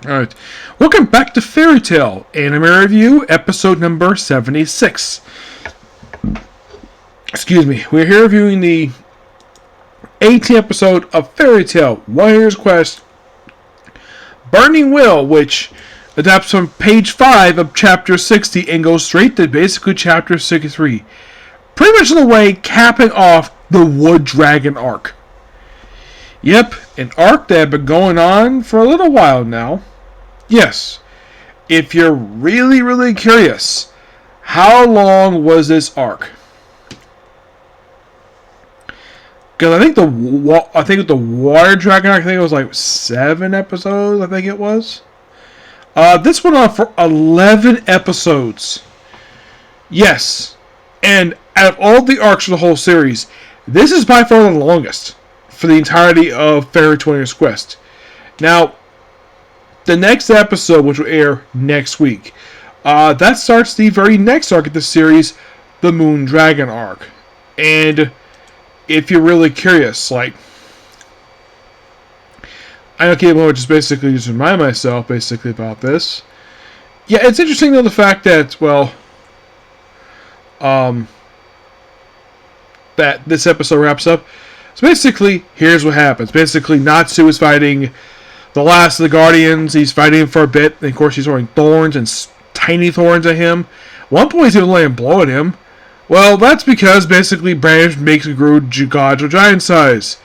Alright, welcome back to Fairy Tail Anime Review, episode number 76. Excuse me, we're here reviewing the 18th episode of Fairy Tail Warrior's Quest Burning Will, which adapts from page 5 of chapter 60 and goes straight to basically chapter 63. Pretty much in a way, capping off the Wood Dragon arc. Yep, an arc that had been going on for a little while now. Yes, if you're really curious, how long was this arc? Because I think the Water Dragon arc, it was like 7 episodes. I think it was. This went on for 11 episodes. Yes, and out of all the arcs of the whole series, this is by far the longest for the entirety of Fairy Tail Warrior's Quest. Now, the next episode, which will air next week, that starts the very next arc of the series, the Moon Dragon arc. And if you're really curious, like, I don't care just basically just remind myself basically about this. Yeah, it's interesting though the fact that, well, that this episode wraps up. So basically, here's what happens. Basically, Natsu is fighting the last of the Guardians. He's fighting him for a bit. And of course, he's throwing thorns and tiny thorns at him. At one point, he's even letting him blow at him. Well, that's because basically Branch makes him grow God's giant size.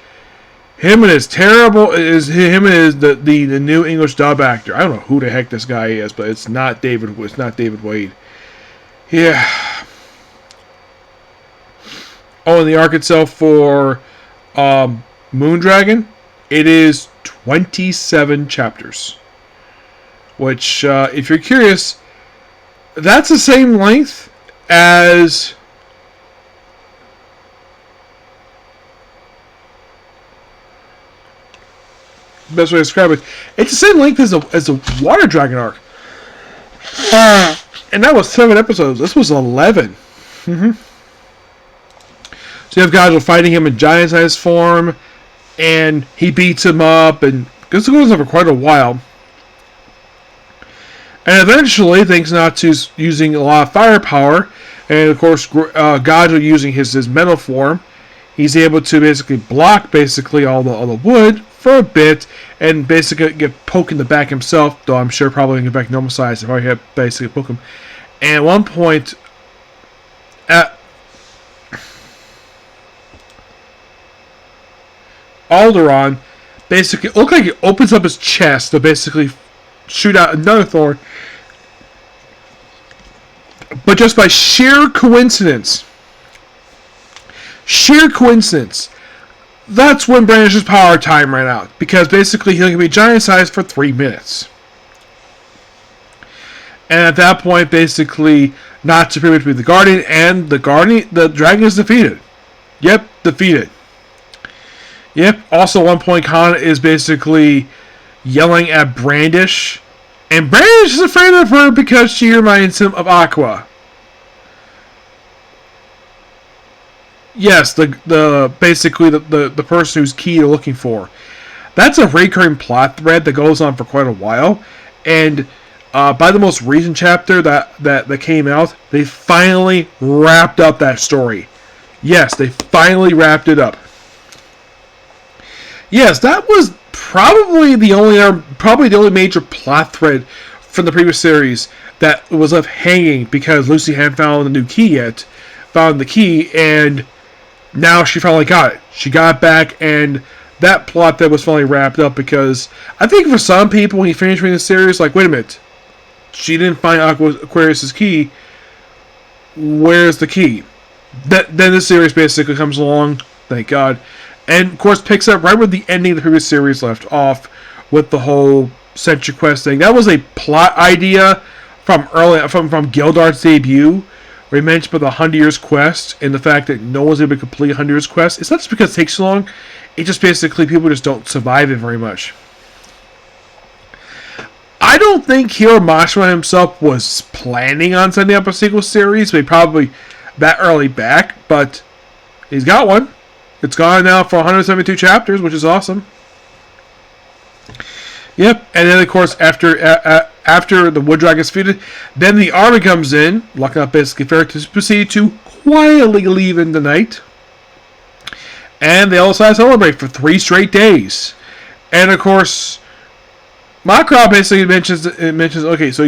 Him and his the new English dub actor. I don't know who the heck this guy is, but it's not David. It's not David Wade. Yeah. Oh, and the arc itself for Moon Dragon, it is 27 chapters. Which, if you're curious, that's the same length as best way to describe it. It's the same length as the Water Dragon arc. And that was 7 episodes. This was 11. So you have guys fighting him in giant-sized form, and he beats him up, and this goes on for quite a while. And eventually, thanks to using a lot of firepower, and of course, Gojo using his metal form, he's able to basically block all the wood for a bit, and basically get poked in the back himself, though I'm sure probably going to get back normal size if I had basically poke him. And at one point, Alderaan basically looked like he opens up his chest to basically shoot out another thorn. But just by sheer coincidence, that's when Branch's power time ran out. Because basically he can be giant sized for 3 minutes. And at that point, basically, Natsu pretty much be the Guardian, and the Dragon is defeated. Yep, defeated. Yep, also at one point, Kana is basically yelling at Brandish. And Brandish is afraid of her because she reminds him of Aqua. Yes, the person who's key to looking for. That's a recurring plot thread that goes on for quite a while. And by the most recent chapter that came out, they finally wrapped up that story. Yes, they finally wrapped it up. Yes, that was probably the only major plot thread from the previous series that was left hanging because Lucy hadn't found the new key yet. Found the key, and now she finally got it. She got it back, and that plot that was finally wrapped up because I think for some people, when you finish reading the series, like, wait a minute, she didn't find Aquarius's key. Where's the key? Then the series basically comes along, thank God. And, of course, picks up right where the ending of the previous series left off with the whole Century Quest thing. That was a plot idea from Gildart's debut, where he mentioned about the 100 Years Quest and the fact that no one's able to complete 100 Years Quest. It's not just because it takes so long. It's just basically people just don't survive it very much. I don't think Hiro Mashima himself was planning on setting up a sequel series, but probably that early back, but he's got one. It's gone now for 172 chapters, which is awesome. Yep, and then of course after the Wood Dragon is defeated, then the army comes in, locking up basically fair to proceed to quietly leave in the night, and they all decide to celebrate for 3 straight days. And of course, Macron basically mentions okay, so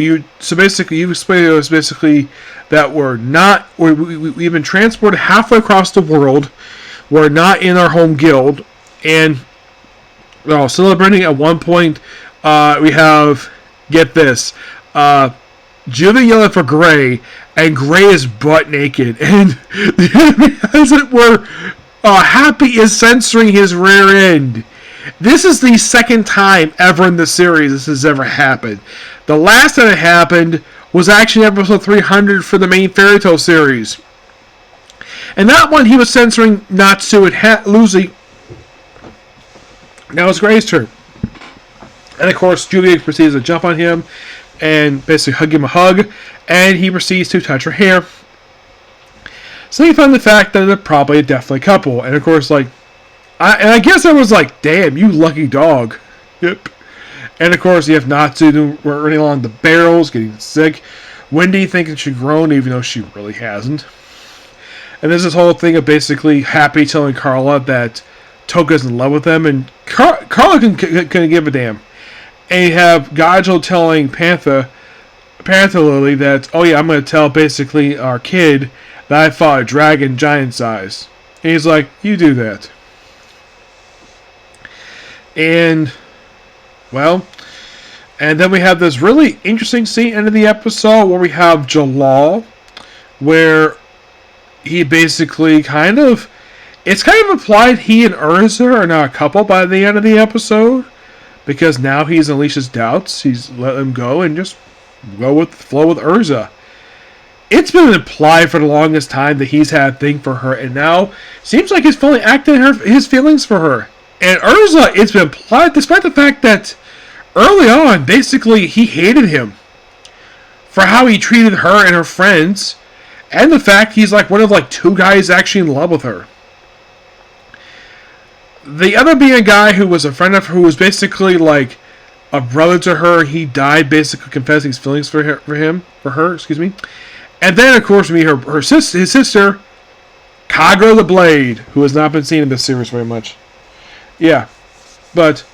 basically you explained to us basically that we've been transported halfway across the world, we're not in our home guild, and celebrating at one point, we have, get this, Julie yelling for Gray, and Gray is butt naked, and the enemy as it were, Happy is censoring his rear end. This is the second time ever in the series this has ever happened. The last time it happened was actually episode 300 for the main Fairy Tail series. And that one he was censoring Natsu and Lucy. Now it's Gray's turn. And of course, Julia proceeds to jump on him and basically hug him a hug, and he proceeds to touch her hair. So you find the fact that they're probably definitely a couple. And of course, I guess I was like, damn, you lucky dog. Yep. And of course, you have Natsu running along the barrels, getting sick. Wendy thinking she's grown, even though she really hasn't. And there's this whole thing of basically Happy telling Carla that Toka's in love with them, and Carla couldn't give a damn. And you have Gajo telling Panther Lily that, oh yeah, I'm going to tell basically our kid that I fought a dragon giant size. And he's like, you do that. And, well, and then we have this really interesting scene end of the episode where we have Jalal, where he basically it's kind of implied he and Urza are now a couple by the end of the episode, because now he's unleashed his doubts. He's let them go and just go with the flow with Urza. It's been implied for the longest time that he's had a thing for her, and now seems like he's finally acting his feelings for her. And Urza, it's been implied, despite the fact that early on, basically, he hated him for how he treated her and her friends, and the fact he's one of 2 guys actually in love with her. The other being a guy who was a friend of her, who was basically a brother to her. He died basically confessing his feelings for her. And then, of course, we meet his sister, Kagura the Blade, who has not been seen in this series very much. Yeah, but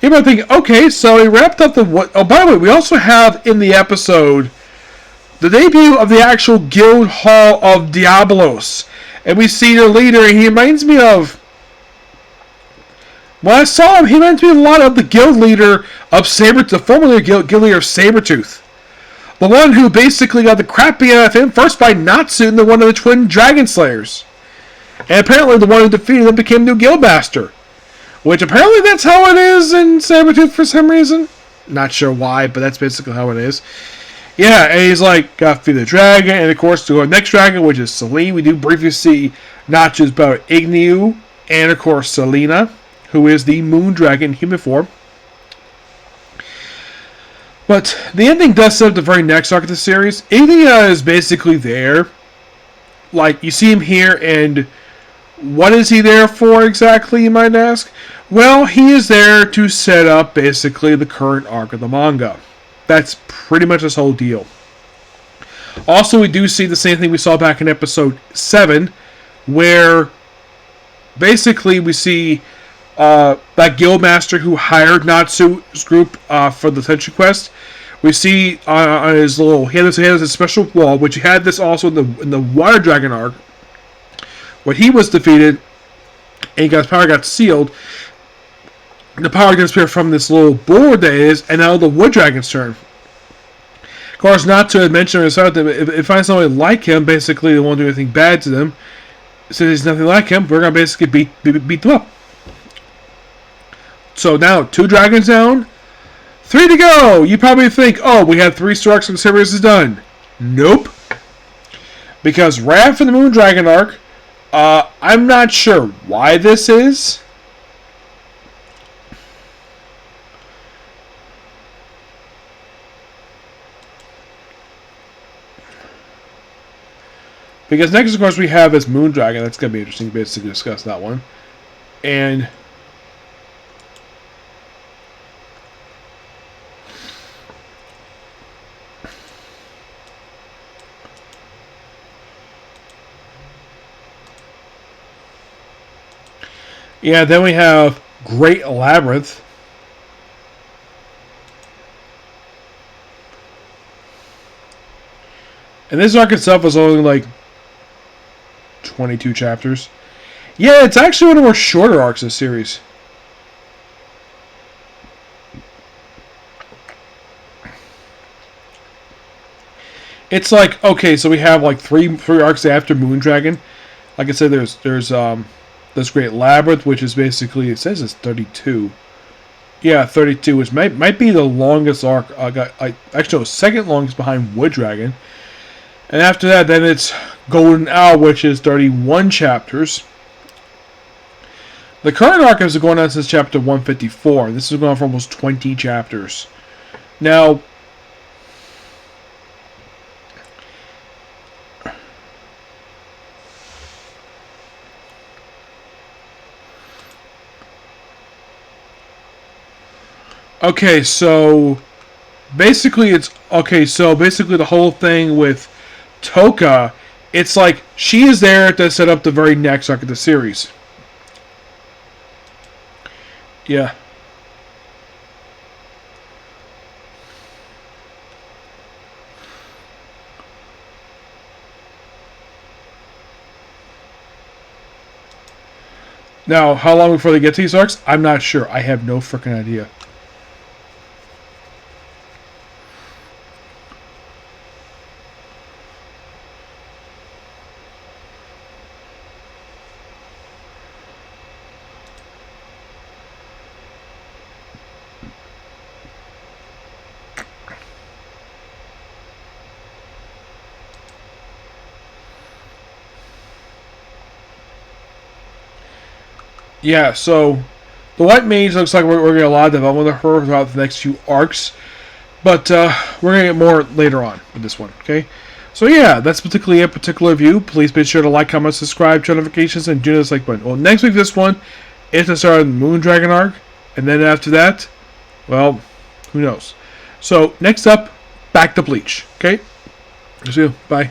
you might think, okay, so he wrapped up the what? Oh, by the way, we also have in the episode the debut of the actual Guild Hall of Diablos, and we see their leader. And he reminds me of, when I saw him, he reminds me a lot of the guild leader of the former guild leader of Sabretooth. The one who basically got the crap beat out of him first by Natsu and one of the twin Dragon Slayers. And apparently the one who defeated him became new Guildmaster. Which apparently that's how it is in Sabretooth for some reason. Not sure why, but that's basically how it is. Yeah, and he's got to feed the dragon, and of course to our next dragon, which is Celine. We do briefly see Natsu's about Igneu, and of course Selena, who is the moon dragon in human form. But the ending does set up the very next arc of the series. Igneu is basically there. You see him here, and what is he there for exactly, you might ask? Well, he is there to set up basically the current arc of the manga. That's pretty much this whole deal. Also, we do see the same thing we saw back in episode 7, where basically we see that Guildmaster who hired Natsu's group for the Tenchu Quest. We see on his he has a special wall, which he had this also in the Water Dragon arc, when he was defeated and his power got sealed. The power gets appear from this little board that is, and now the Wood Dragon's turn. Of course, not to mention himself that if I somebody like him, basically they won't do anything bad to them. Since he's nothing like him, we're gonna basically beat them up. So now 2 dragons down, 3 to go. You probably think, oh, we had 3 arcs and the series is done. Nope. Because right after the Moon Dragon arc, I'm not sure why this is. Because next, of course, we have this Moon Dragon. That's going to be interesting to basically discuss that one. And Yeah, then we have Great Labyrinth. And this arc itself is only like 22 chapters. Yeah, it's actually one of the more shorter arcs of the series. It's like, okay, so we have like three arcs after Moondragon. Like I said, there's this Great Labyrinth, which is basically, it says it's 32. Yeah, 32, which might be the longest arc. Actually, no, second longest behind Wood Dragon. And after that, then it's Golden Hour, which is 31 chapters. The current arc is going on since chapter 154. This is going on for almost 20 chapters. Now, okay, so basically the whole thing with Toka, it's like she is there to set up the very next arc of the series. Yeah. Now, how long before they get to these arcs? I'm not sure. I have no freaking idea. Yeah, so the White Mage looks like we're getting a lot of development of her throughout the next few arcs. But we're going to get more later on with this one, okay? So yeah, that's particularly a particular review. Please be sure to like, comment, subscribe, turn notifications, and do this like button. Well, next week this one is the start of the Moondragon arc. And then after that, well, who knows. So next up, back to Bleach, okay? See you. Bye.